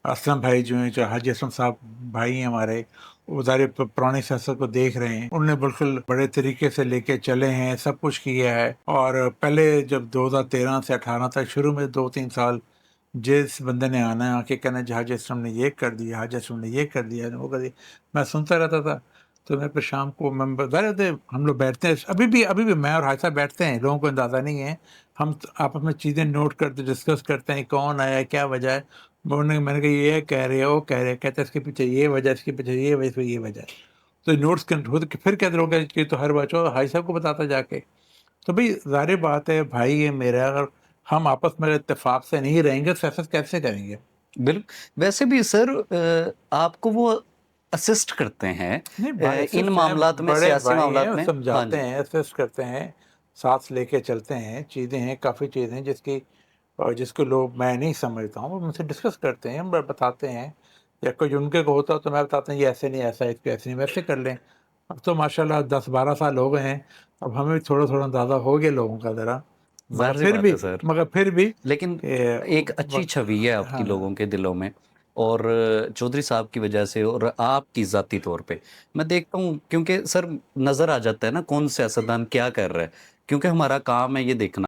असलम भाई जो हैं, जो हाजी असलम साहब भाई हैं हमारे, वो ज़ाहिर पुरानी सियासत को देख रहे हैं। उन्होंने बिल्कुल बड़े तरीके से लेके चले हैं, सब कुछ किया है। और पहले जब 2013 से 18 तक शुरू में 2-3 साल जिस बंदे ने आना है आके कहना जी हाजी असलम ने ये कर दिया, हाजी असलम ने ये कर दिया, वो कर दिया, मैं सुनता रहता था। तो मैं फिर शाम को ज़ाहिर है हम लोग बैठते हैं, अभी भी मैं और हाजी साहब बैठते हैं, लोगों को अंदाज़ा नहीं है। हम आपस में चीज़ें नोट करते, डिस्कस करते हैं, कौन आया, क्या वजह है। मैंने कहा ये कह रहे हैं, वो कह रहे हैं, कहते हैं इसके पीछे ये वजह, इसके पीछे ये वजह, इसमें ये वजह है। तो नोट्स खुद फिर कहते रहोगे कि तो हर बात हाजी साहब को बताता जाके। तो भाई ज़ाहिर बात है, भाई है मेरा, अगर हम आपस में इत्तेफाक से नहीं रहेंगे तो सियासत कैसे करेंगे? बिल्कुल। वैसे भी सर आपको वो असिस्ट करते हैं नहीं भाई इन असिस्ट हैं, मामलात में, बड़े सियासी भाई हैं, मामलात वो में। हाँ समझाते जी। हैं, असिस्ट करते हैं, साथ लेके चलते हैं। चीज़ें हैं, काफ़ी चीज़ें हैं जिसको लोग मैं नहीं समझता हूँ, वो मुझसे डिस्कस करते हैं, बताते हैं। या कोई उनके को होता तो मैं बताता हूँ ये ऐसे नहीं, ऐसा है, इसको ऐसे नहीं, वैसे कर लें। अब तो माशाल्लाह 10-12 साल हो गए हैं, अब हमें भी थोड़ा थोड़ा अंदाज़ा हो गया लोगों का ज़रा। मगर ज़ाहिर सी फिर बात भी है सर। मगर फिर भी लेकिन एक अच्छी वक्त। छवि है आपकी हाँ लोगों के दिलों में, और चौधरी साहब की वजह से और आपकी ज़ाती तौर पे मैं देखता हूँ, क्योंकि सर नज़र आ जाता है ना कौन सियासतदान क्या कर रहा है, क्योंकि हमारा काम है ये देखना।